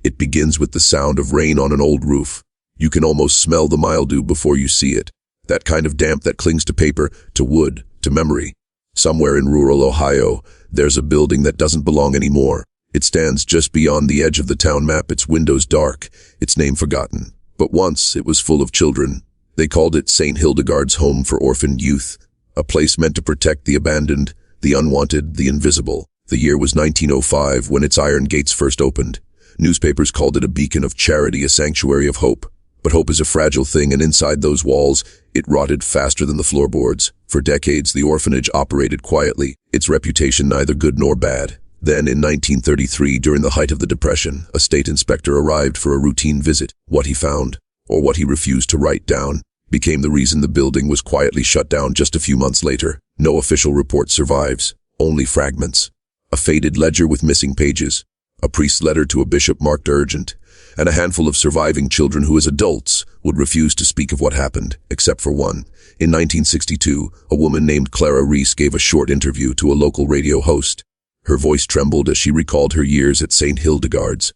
It begins with the sound of rain on an old roof. You can almost smell the mildew before you see it. That kind of damp that clings to paper, to wood, to memory. Somewhere in rural Ohio, there's a building that doesn't belong anymore. It stands just beyond the edge of the town map, its windows dark, its name forgotten. But once it was full of children. They called it St. Hildegard's Home for Orphaned Youth, a place meant to protect the abandoned, the unwanted, the invisible. The year was 1905 when its iron gates first opened. Newspapers called it a beacon of charity, a sanctuary of hope. But hope is a fragile thing, and inside those walls, it rotted faster than the floorboards. For decades, the orphanage operated quietly, its reputation neither good nor bad. Then, in 1933, during the height of the Depression, a state inspector arrived for a routine visit. What he found, or what he refused to write down, became the reason the building was quietly shut down just a few months later. No official report survives, only fragments. A faded ledger with missing pages, a priest's letter to a bishop marked urgent, and a handful of surviving children who as adults would refuse to speak of what happened, except for one. In 1962, a woman named Clara Reese gave a short interview to a local radio host. Her voice trembled as she recalled her years at St. Hildegard's.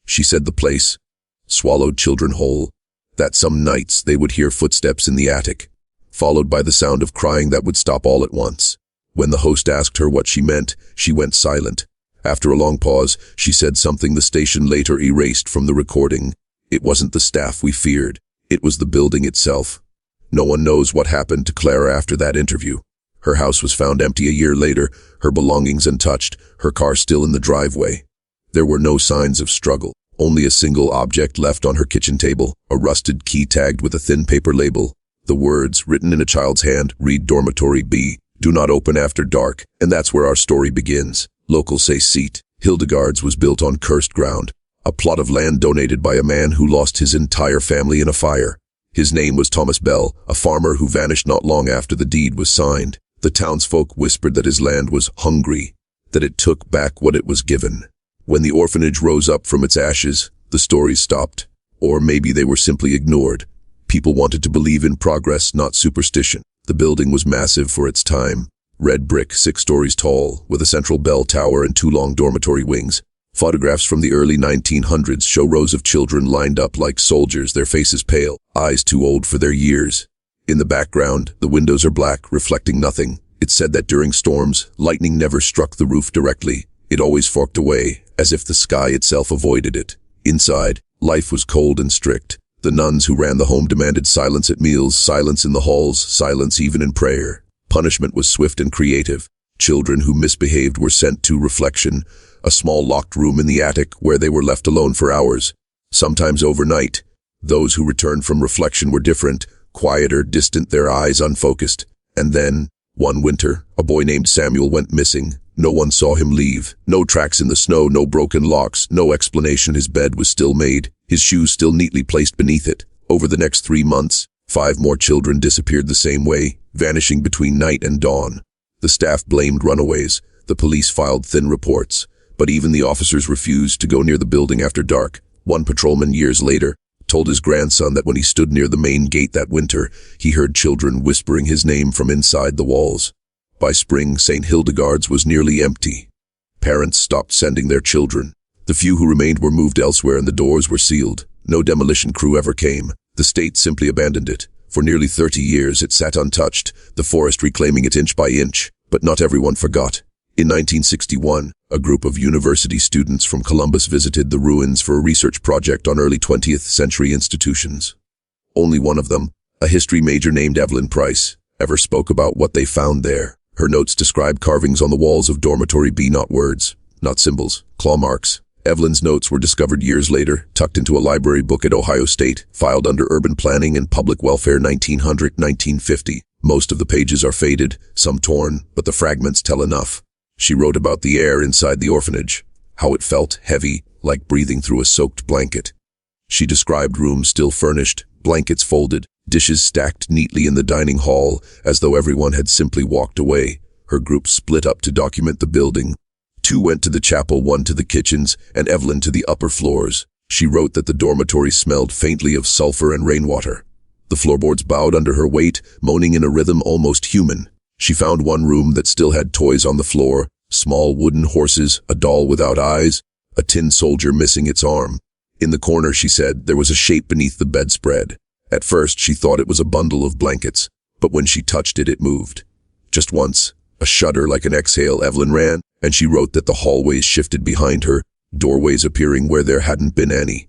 She said the place swallowed children whole, that some nights they would hear footsteps in the attic, followed by the sound of crying that would stop all at once. When the host asked her what she meant, she went silent. After a long pause, she said something the station later erased from the recording. It wasn't the staff we feared. It was the building itself. No one knows what happened to Clara after that interview. Her house was found empty a year later, her belongings untouched, her car still in the driveway. There were no signs of struggle, only a single object left on her kitchen table, a rusted key tagged with a thin paper label. The words, written in a child's hand, read Dormitory B, do not open after dark, and that's where our story begins. Locals say St. Hildegard's was built on cursed ground, a plot of land donated by a man who lost his entire family in a fire. His name was Thomas Bell, a farmer who vanished not long after the deed was signed. The townsfolk whispered that his land was hungry, that it took back what it was given. When the orphanage rose up from its ashes, the stories stopped. Or maybe they were simply ignored. People wanted to believe in progress, not superstition. The building was massive for its time. Red brick, 6 stories tall, with a central bell tower and 2 long dormitory wings. Photographs from the early 1900s show rows of children lined up like soldiers, their faces pale, eyes too old for their years. In the background, the windows are black, reflecting nothing. It's said that during storms, lightning never struck the roof directly. It always forked away, as if the sky itself avoided it. Inside, life was cold and strict. The nuns who ran the home demanded silence at meals, silence in the halls, silence even in prayer. Punishment was swift and creative. Children who misbehaved were sent to reflection, a small locked room in the attic where they were left alone for hours, sometimes overnight. Those who returned from reflection were different, quieter, distant, their eyes unfocused. And then, one winter, a boy named Samuel went missing. No one saw him leave. No tracks in the snow, no broken locks, no explanation. His bed was still made, his shoes still neatly placed beneath it. Over the next 3 months, 5 more children disappeared the same way, vanishing between night and dawn. The staff blamed runaways. The police filed thin reports. But even the officers refused to go near the building after dark. One patrolman years later told his grandson that when he stood near the main gate that winter, he heard children whispering his name from inside the walls. By spring, St. Hildegard's was nearly empty. Parents stopped sending their children. The few who remained were moved elsewhere and the doors were sealed. No demolition crew ever came. The state simply abandoned it. For nearly 30 years, it sat untouched, the forest reclaiming it inch by inch. But not everyone forgot. In 1961, a group of university students from Columbus visited the ruins for a research project on early 20th century institutions. Only one of them, a history major named Evelyn Price, ever spoke about what they found there. Her notes describe carvings on the walls of Dormitory B, not words, not symbols, claw marks. Evelyn's notes were discovered years later, tucked into a library book at Ohio State, filed under Urban Planning and Public Welfare 1900-1950. Most of the pages are faded, some torn, but the fragments tell enough. She wrote about the air inside the orphanage, how it felt heavy, like breathing through a soaked blanket. She described rooms still furnished, blankets folded, dishes stacked neatly in the dining hall, as though everyone had simply walked away. Her group split up to document the building. 2 went to the chapel, 1 to the kitchens, and Evelyn to the upper floors. She wrote that the dormitory smelled faintly of sulfur and rainwater. The floorboards bowed under her weight, moaning in a rhythm almost human. She found one room that still had toys on the floor, small wooden horses, a doll without eyes, a tin soldier missing its arm. In the corner, she said, there was a shape beneath the bedspread. At first, she thought it was a bundle of blankets, but when she touched it, it moved. Just once, a shudder like an exhale, Evelyn ran, and she wrote that the hallways shifted behind her, doorways appearing where there hadn't been any.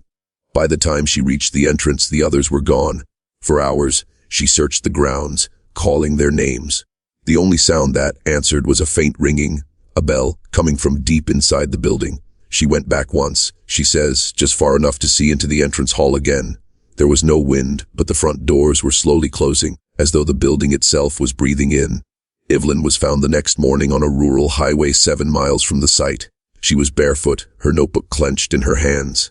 By the time she reached the entrance, the others were gone. For hours, she searched the grounds, calling their names. The only sound that answered was a faint ringing, a bell, coming from deep inside the building. She went back once, she says, just far enough to see into the entrance hall again. There was no wind, but the front doors were slowly closing, as though the building itself was breathing in. Evelyn was found the next morning on a rural highway 7 miles from the site. She was barefoot, her notebook clenched in her hands.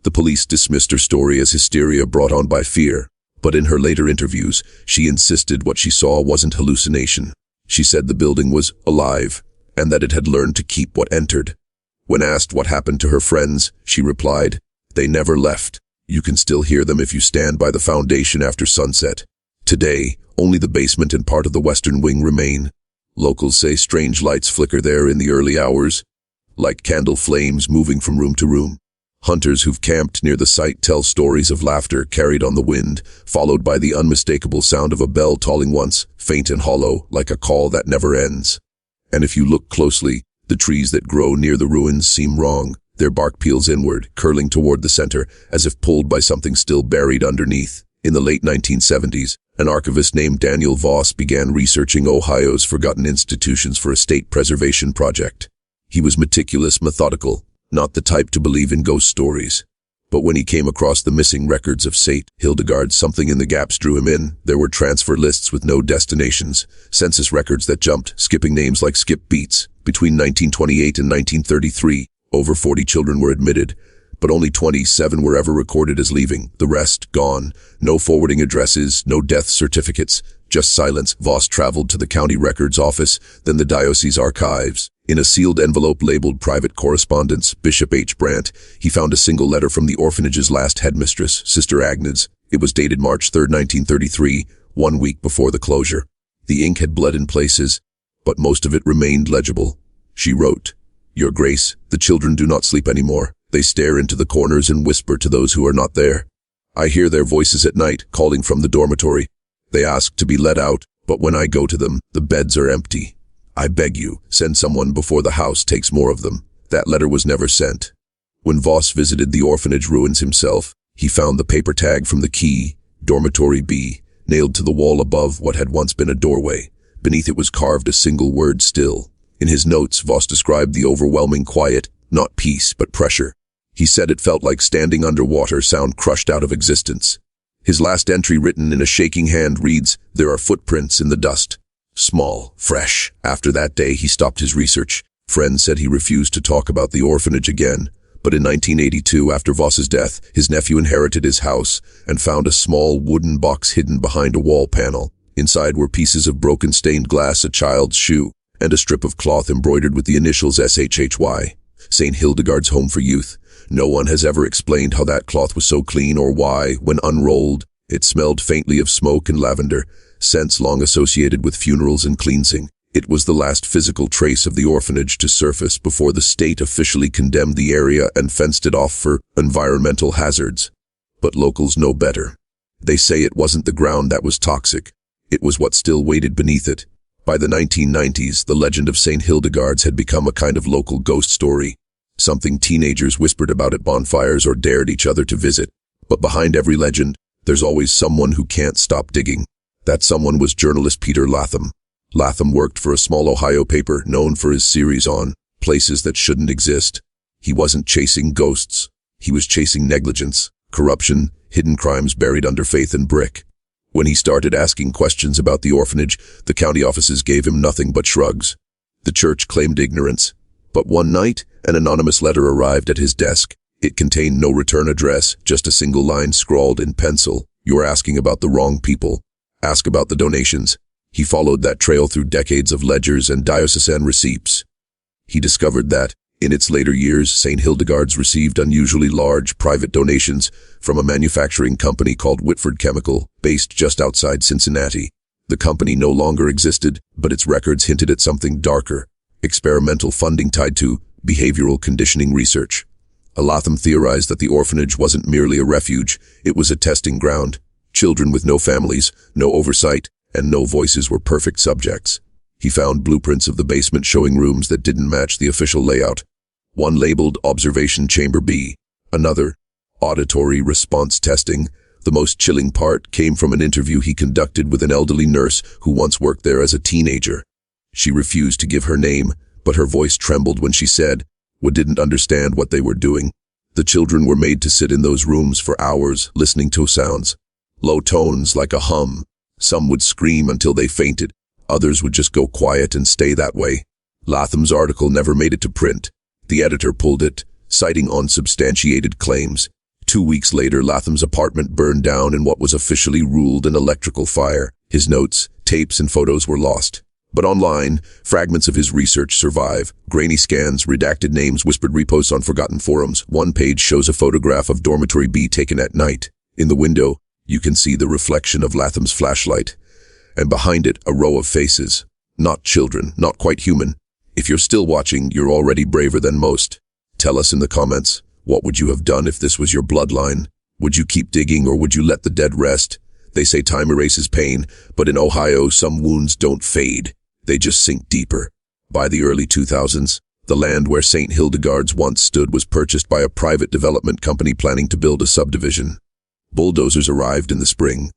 The police dismissed her story as hysteria brought on by fear, but in her later interviews, she insisted what she saw wasn't hallucination. She said the building was alive, and that it had learned to keep what entered. When asked what happened to her friends, she replied, "They never left. You can still hear them if you stand by the foundation after sunset. Today, only the basement and part of the western wing remain. Locals say strange lights flicker there in the early hours, like candle flames moving from room to room. Hunters who've camped near the site tell stories of laughter carried on the wind, followed by the unmistakable sound of a bell tolling once, faint and hollow, like a call that never ends. And if you look closely, the trees that grow near the ruins seem wrong. Their bark peels inward, curling toward the center, as if pulled by something still buried underneath. In the late 1970s, an archivist named Daniel Voss began researching Ohio's forgotten institutions for a state preservation project. He was meticulous, methodical, not the type to believe in ghost stories. But when he came across the missing records of St. Hildegard, something in the gaps drew him in. There were transfer lists with no destinations, census records that jumped, skipping names like skip beats. Between 1928 and 1933, over 40 children were admitted, but only 27 were ever recorded as leaving. The rest, gone. No forwarding addresses, no death certificates, just silence. Voss traveled to the county records office, then the diocese archives. In a sealed envelope labeled Private Correspondence, Bishop H. Brandt, he found a single letter from the orphanage's last headmistress, Sister Agnes. It was dated March 3, 1933, 1 week before the closure. The ink had bled in places, but most of it remained legible. She wrote, "Your Grace, the children do not sleep anymore. They stare into the corners and whisper to those who are not there. I hear their voices at night, calling from the dormitory. They ask to be let out, but when I go to them, the beds are empty. I beg you, send someone before the house takes more of them." That letter was never sent. When Voss visited the orphanage ruins himself, he found the paper tag from the key, Dormitory B, nailed to the wall above what had once been a doorway. Beneath it was carved a single word, "still." In his notes, Voss described the overwhelming quiet, not peace, but pressure. He said it felt like standing underwater, sound crushed out of existence. His last entry, written in a shaking hand, reads, "There are footprints in the dust. Small, fresh." After that day, he stopped his research. Friends said he refused to talk about the orphanage again. But in 1982, after Voss's death, his nephew inherited his house and found a small wooden box hidden behind a wall panel. Inside were pieces of broken stained glass, a child's shoe, and a strip of cloth embroidered with the initials SHHY, St. Hildegard's Home for Youth. No one has ever explained how that cloth was so clean or why, when unrolled, it smelled faintly of smoke and lavender, scents long associated with funerals and cleansing. It was the last physical trace of the orphanage to surface before the state officially condemned the area and fenced it off for environmental hazards. But locals know better. They say it wasn't the ground that was toxic. It was what still waited beneath it. By the 1990s, the legend of St. Hildegard's had become a kind of local ghost story, something teenagers whispered about at bonfires or dared each other to visit. But behind every legend, there's always someone who can't stop digging. That someone was journalist Peter Latham. Latham worked for a small Ohio paper known for his series on places that shouldn't exist. He wasn't chasing ghosts. He was chasing negligence, corruption, hidden crimes buried under faith and brick. When he started asking questions about the orphanage, the county offices gave him nothing but shrugs. The church claimed ignorance. But one night, an anonymous letter arrived at his desk. It contained no return address, just a single line scrawled in pencil. "You're asking about the wrong people. Ask about the donations." He followed that trail through decades of ledgers and diocesan receipts. He discovered that, in its later years, St. Hildegard's received unusually large private donations from a manufacturing company called Whitford Chemical, based just outside Cincinnati. The company no longer existed, but its records hinted at something darker: experimental funding tied to behavioral conditioning research. Latham theorized that the orphanage wasn't merely a refuge, it was a testing ground. Children with no families, no oversight, and no voices were perfect subjects. He found blueprints of the basement showing rooms that didn't match the official layout. One labeled Observation Chamber B, another Auditory Response Testing. The most chilling part came from an interview he conducted with an elderly nurse who once worked there as a teenager. She refused to give her name, but her voice trembled when she said, "We didn't understand what they were doing." The children were made to sit in those rooms for hours, listening to sounds. Low tones like a hum. Some would scream until they fainted. Others would just go quiet and stay that way. Latham's article never made it to print. The editor pulled it, citing unsubstantiated claims. 2 weeks later, Latham's apartment burned down in what was officially ruled an electrical fire. His notes, tapes, and photos were lost. But online, fragments of his research survive. Grainy scans, redacted names, whispered reposts on forgotten forums. One page shows a photograph of Dormitory B taken at night. In the window, you can see the reflection of Latham's flashlight. And behind it, a row of faces. Not children, not quite human. If you're still watching, you're already braver than most. Tell us in the comments, what would you have done if this was your bloodline? Would you keep digging or would you let the dead rest? They say time erases pain, but in Ohio, some wounds don't fade. They just sink deeper. By the early 2000s, the land where St. Hildegard's once stood was purchased by a private development company planning to build a subdivision. Bulldozers arrived in the spring.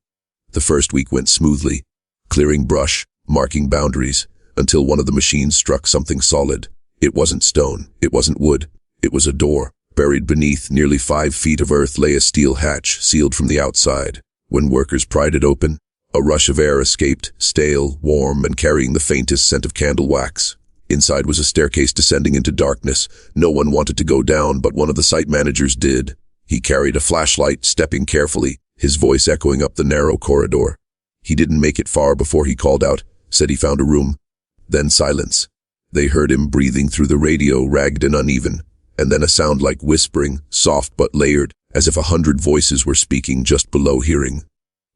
The first week went smoothly, clearing brush, marking boundaries, until one of the machines struck something solid. It wasn't stone, it wasn't wood, it was a door. Buried beneath nearly 5 feet of earth lay a steel hatch, sealed from the outside. When workers pried it open, a rush of air escaped, stale, warm, and carrying the faintest scent of candle wax. Inside was a staircase descending into darkness. No one wanted to go down, but one of the site managers did. He carried a flashlight, stepping carefully, his voice echoing up the narrow corridor. He didn't make it far before he called out, said he found a room. Then silence. They heard him breathing through the radio, ragged and uneven, and then a sound like whispering, soft but layered, as if 100 voices were speaking just below hearing.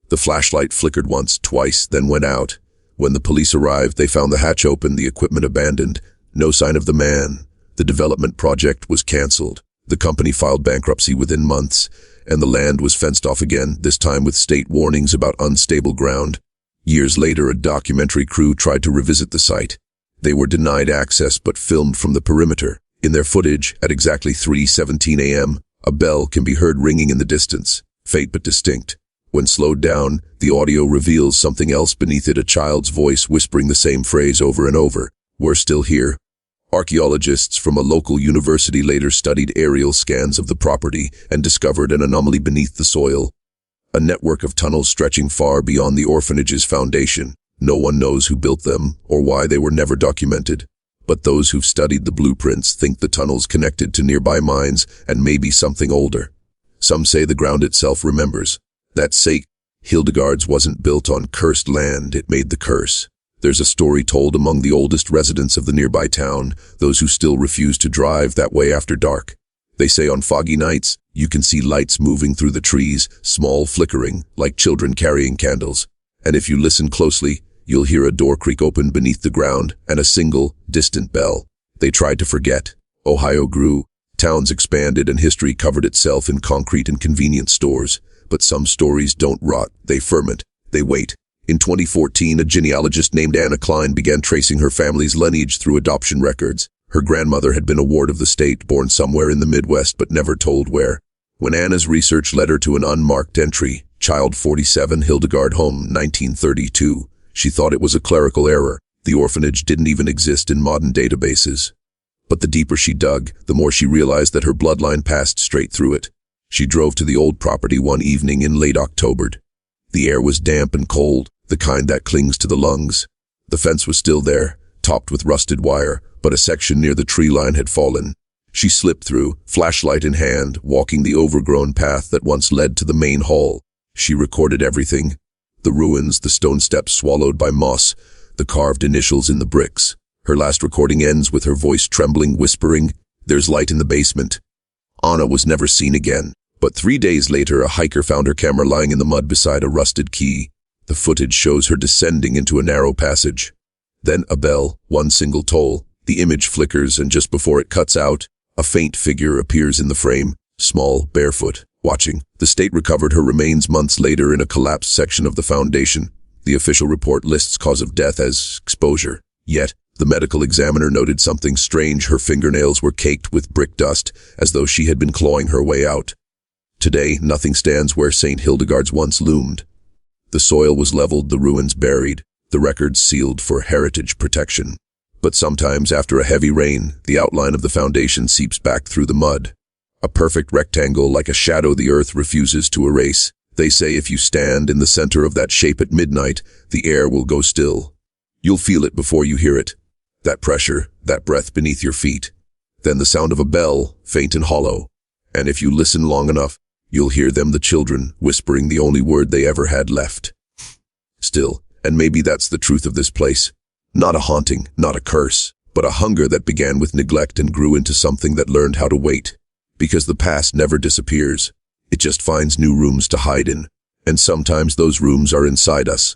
The flashlight flickered once, twice, then went out. When the police arrived, they found the hatch open, the equipment abandoned. No sign of the man. The development project was cancelled. The company filed bankruptcy within months, and the land was fenced off again, this time with state warnings about unstable ground. Years later, a documentary crew tried to revisit the site. They were denied access but filmed from the perimeter. In their footage, at exactly 3:17 a.m., a bell can be heard ringing in the distance, faint but distinct. When slowed down, the audio reveals something else beneath it, a child's voice whispering the same phrase over and over. "We're still here." Archaeologists from a local university later studied aerial scans of the property and discovered an anomaly beneath the soil. A network of tunnels stretching far beyond the orphanage's foundation. No one knows who built them or why they were never documented. But those who've studied the blueprints think the tunnels connected to nearby mines and maybe something older. Some say the ground itself remembers. That St. Hildegard's wasn't built on cursed land, it made the curse. There's a story told among the oldest residents of the nearby town, those who still refuse to drive that way after dark. They say on foggy nights, you can see lights moving through the trees, small flickering, like children carrying candles. And if you listen closely, you'll hear a door creak open beneath the ground and a single, distant bell. They tried to forget. Ohio grew, towns expanded, and history covered itself in concrete and convenience stores. But some stories don't rot, they ferment, they wait. In 2014, a genealogist named Anna Klein began tracing her family's lineage through adoption records. Her grandmother had been a ward of the state, born somewhere in the Midwest but never told where. When Anna's research led her to an unmarked entry, Child 47, Hildegard Home, 1932, she thought it was a clerical error. The orphanage didn't even exist in modern databases. But the deeper she dug, the more she realized that her bloodline passed straight through it. She drove to the old property one evening in late October. The air was damp and cold, the kind that clings to the lungs. The fence was still there, topped with rusted wire, but a section near the tree line had fallen. She slipped through, flashlight in hand, walking the overgrown path that once led to the main hall. She recorded everything. The ruins, the stone steps swallowed by moss, the carved initials in the bricks. Her last recording ends with her voice trembling, whispering, "There's light in the basement." Anna was never seen again, but 3 days later a hiker found her camera lying in the mud beside a rusted key. The footage shows her descending into a narrow passage. Then a bell, one single toll. The image flickers, and just before it cuts out, A faint figure appears in the frame, small, barefoot, watching. The state recovered her remains months later in a collapsed section of the foundation. The official report lists cause of death as exposure. Yet, the medical examiner noted something strange. Her fingernails were caked with brick dust, as though she had been clawing her way out. Today, nothing stands where St. Hildegard's once loomed. The soil was leveled, the ruins buried, the records sealed for heritage protection. But sometimes, after a heavy rain, the outline of the foundation seeps back through the mud. A perfect rectangle, like a shadow the earth refuses to erase. They say if you stand in the center of that shape at midnight, the air will go still. You'll feel it before you hear it. That pressure, that breath beneath your feet. Then the sound of a bell, faint and hollow. And if you listen long enough, you'll hear them, the children, whispering the only word they ever had left. Still, and maybe that's the truth of this place. Not a haunting, not a curse, but a hunger that began with neglect and grew into something that learned how to wait. Because the past never disappears. It just finds new rooms to hide in. And sometimes those rooms are inside us.